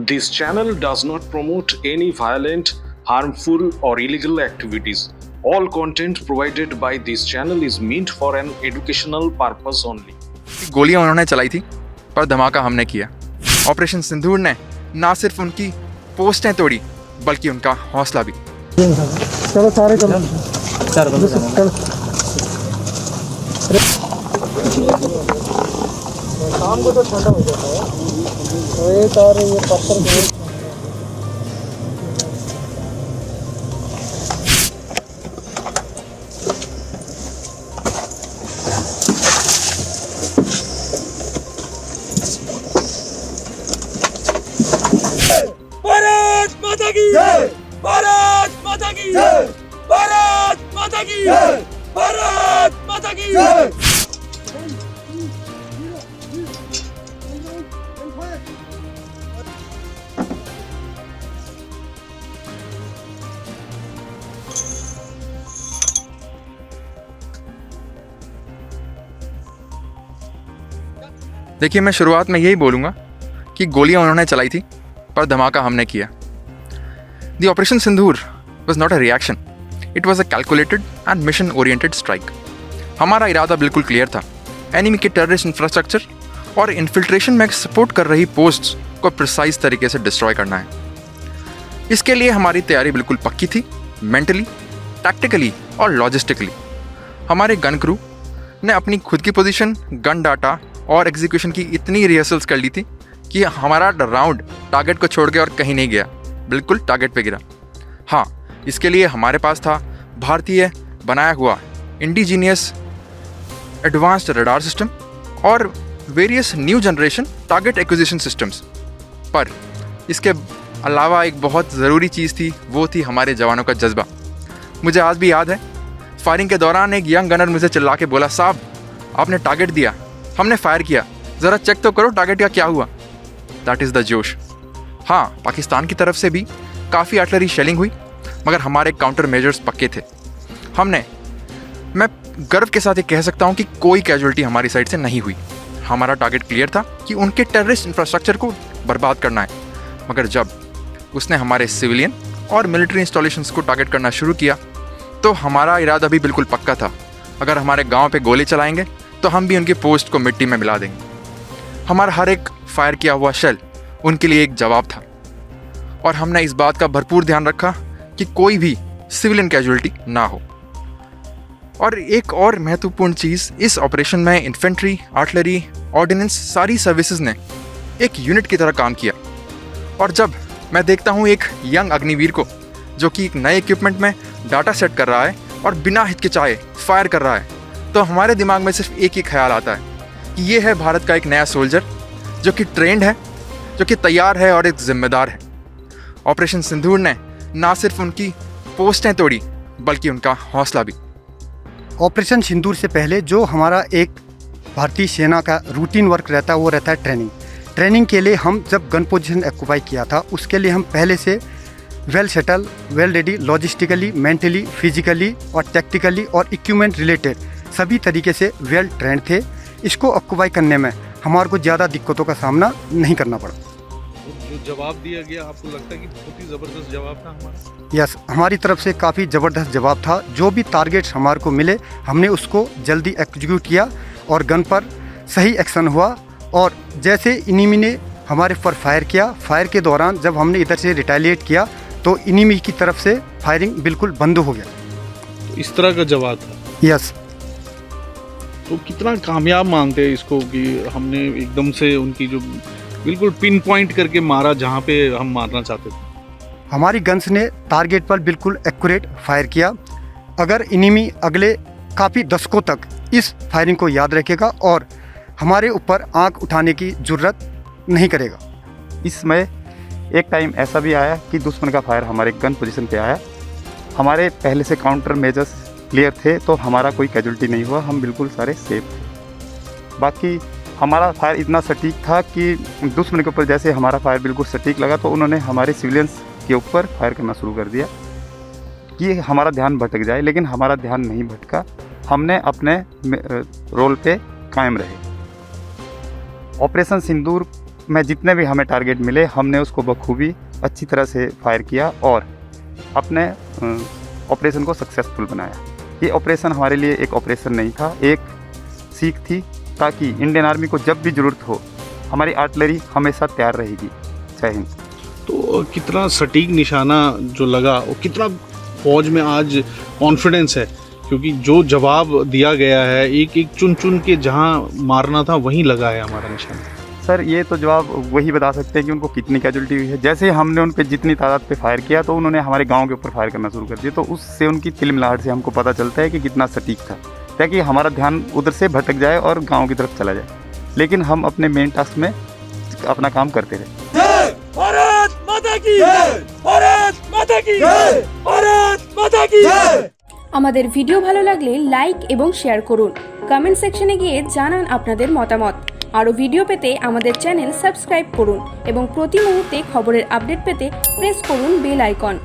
This channel does not promote any violent, harmful, or illegal activities. All content provided by this channel is meant for an educational purpose only. गोलियां उन्होंने चलाई थी पर धमाका हमने किया। ऑपरेशन सिंदूर ने ना सिर्फ उनकी पोस्टें तोड़ी बल्कि उनका हौसला भी। चलो सारे चलो चलो शाम को तो ठंडा हो जाता है तो एक और ये पत्थर भारत माता की जय, भारत माता की जय, भारत माता की जय, भारत माता की जय। देखिए, मैं शुरुआत में यही बोलूँगा कि गोलियां उन्होंने चलाई थी पर धमाका हमने किया। The operation Sindoor was not a reaction, it was a calculated and mission oriented strike. हमारा इरादा बिल्कुल क्लियर था, एनिमी के टेररिस्ट इंफ्रास्ट्रक्चर और इन्फिल्ट्रेशन में सपोर्ट कर रही पोस्ट्स को प्रिसाइज तरीके से डिस्ट्रॉय करना है। इसके लिए हमारी तैयारी बिल्कुल पक्की थी, मेंटली, टैक्टिकली और लॉजिस्टिकली। हमारे गन क्रू ने अपनी खुद की पोजीशन, गन डाटा और एग्जीक्यूशन की इतनी रिहर्सल्स कर ली थी कि हमारा राउंड टारगेट को छोड़ के और कहीं नहीं गया, बिल्कुल टारगेट पे गिरा। हाँ, इसके लिए हमारे पास था भारतीय बनाया हुआ इंडिजीनियस एडवांस्ड रडार सिस्टम और various new generation target acquisition systems. पर इसके अलावा एक बहुत ज़रूरी चीज़ थी, वो थी हमारे जवानों का जज्बा। मुझे आज भी याद है, फायरिंग के दौरान एक यंग गनर मुझे चिल्ला के बोला, साहब आपने टारगेट दिया, हमने फायर किया, ज़रा चेक तो करो टारगेट का क्या हुआ। दैट इज़ द जोश। हाँ, पाकिस्तान की तरफ से भी काफ़ी आर्टिलरी शेलिंग हुई, मगर हमारे काउंटर मेजर्स पक्के थे। मैं गर्व के साथ ये कह सकता हूँ कि कोई कैजुअलिटी हमारी साइड से नहीं हुई। हमारा टारगेट क्लियर था कि उनके टेररिस्ट इंफ्रास्ट्रक्चर को बर्बाद करना है। मगर जब उसने हमारे सिविलियन और मिलिट्री इंस्टॉलेशंस को टारगेट करना शुरू किया तो हमारा इरादा भी बिल्कुल पक्का था, अगर हमारे गाँव पे गोली चलाएंगे तो हम भी उनकी पोस्ट को मिट्टी में मिला देंगे। हमारा हर एक फायर किया हुआ शेल उनके लिए एक जवाब था और हमने इस बात का भरपूर ध्यान रखा कि कोई भी सिविलियन कैजुअलिटी ना हो। और एक और महत्वपूर्ण चीज़, इस ऑपरेशन में इन्फेंट्री, आर्टिलरी, ऑर्डिनेंस, सारी सर्विसेज ने एक यूनिट की तरह काम किया। और जब मैं देखता हूँ एक यंग अग्निवीर को जो कि एक नए इक्विपमेंट में डाटा सेट कर रहा है और बिना हिचकिचाए फायर कर रहा है, तो हमारे दिमाग में सिर्फ एक ही ख्याल आता है कि ये है भारत का एक नया सोल्जर जो कि ट्रेंड है, जो कि तैयार है और एक जिम्मेदार है। ऑपरेशन सिंदूर ने ना सिर्फ उनकी पोस्टें तोड़ी बल्कि उनका हौसला भी। ऑपरेशन सिंदूर से पहले जो हमारा एक भारतीय सेना का रूटीन वर्क रहता है वो रहता है ट्रेनिंग के लिए। हम जब गन पोजीशन ऑक्यूपाई किया था उसके लिए हम पहले से well settle, well ready, logistically, mentally, physically और टैक्टिकली और इक्विपमेंट रिलेटेड सभी तरीके से वेल ट्रेंड थे। इसको ऑक्यूपाई करने में हमारे को ज़्यादा दिक्कतों का सामना नहीं करना पड़ा। जो जवाब दिया गया, आपको लगता है कि बहुत ही ज़बरदस्त जवाब था हमारा? यस, हमारी तरफ से काफ़ी ज़बरदस्त जवाब था। जो भी टारगेट्स हमारे को मिले हमने उसको जल्दी एग्जीक्यूट किया और गन पर सही एक्शन हुआ। और जैसे इनिमी ने हमारे पर फायर किया, फायर के दौरान जब हमने इधर से रिटेलिएट किया तो इनिमी की तरफ से फायरिंग बिल्कुल बंद हो गया। तो इस तरह का जवाब था। यस। तो कितना कामयाब मानते हैं इसको कि हमने एकदम से उनकी जो बिल्कुल पिन पॉइंट करके मारा जहाँ पे हम मारना चाहते थे? हमारी गन्स ने टारगेट पर बिल्कुल एक्यूरेट फायर किया। अगर इनिमी अगले काफ़ी दशकों तक इस फायरिंग को याद रखेगा और हमारे ऊपर आंख उठाने की ज़रूरत नहीं करेगा। इसमें एक टाइम ऐसा भी आया कि दुश्मन का फायर हमारे गन पोजीशन पे आया। हमारे पहले से काउंटर मेजर्स क्लियर थे तो हमारा कोई कैजुअलिटी नहीं हुआ, हम बिल्कुल सारे सेफ थे। बाकी हमारा फायर इतना सटीक था कि दुश्मन के ऊपर जैसे हमारा फायर बिल्कुल सटीक लगा तो उन्होंने हमारे सिविलियंस के ऊपर फायर करना शुरू कर दिया कि हमारा ध्यान भटक जाए, लेकिन हमारा ध्यान नहीं भटका। हमने अपने रोल पे कायम रहे। ऑपरेशन सिंदूर में जितने भी हमें टारगेट मिले हमने उसको बखूबी अच्छी तरह से फायर किया और अपने ऑपरेशन को सक्सेसफुल बनाया। ये ऑपरेशन हमारे लिए एक ऑपरेशन नहीं था, एक सीख थी, ताकि इंडियन आर्मी को जब भी ज़रूरत हो हमारी आर्टिलरी हमेशा तैयार रहेगी। जय हिंद। तो कितना सटीक निशाना जो लगा, वो कितना फौज में आज कॉन्फिडेंस है, क्योंकि जो जवाब दिया गया है एक एक चुन चुन के जहाँ मारना था वहीं लगा है हमारा निशाना। सर ये तो जवाब वही बता सकते हैं कि उनको कितनी कैजुअलिटी हुई है। जैसे हमने उन पे जितनी तादाद पे फायर किया तो उन्होंने हमारे गांव के ऊपर फायर करना शुरू कर दिया, तो उससे उनकी तिलमिलाहट से हमको पता चलता है कि कितना सटीक था, ताकि हमारा ध्यान उधर से भटक जाए और गांव की तरफ चला जाए। लेकिन हम अपने मेन टास्क में अपना काम करते रहे। जय भारत माता की जय, भारत माता की जय, भारत माता की जय। আমাদের ভিডিও ভালো লাগলে লাইক এবং শেয়ার করুন, কমেন্ট সেকশনে গিয়ে জানান আপনাদের মতামত। আরও ভিডিও পেতে আমাদের চ্যানেল সাবস্ক্রাইব করুন এবং প্রতি মুহূর্তে খবরের আপডেট পেতে প্রেস করুন বেল আইকন।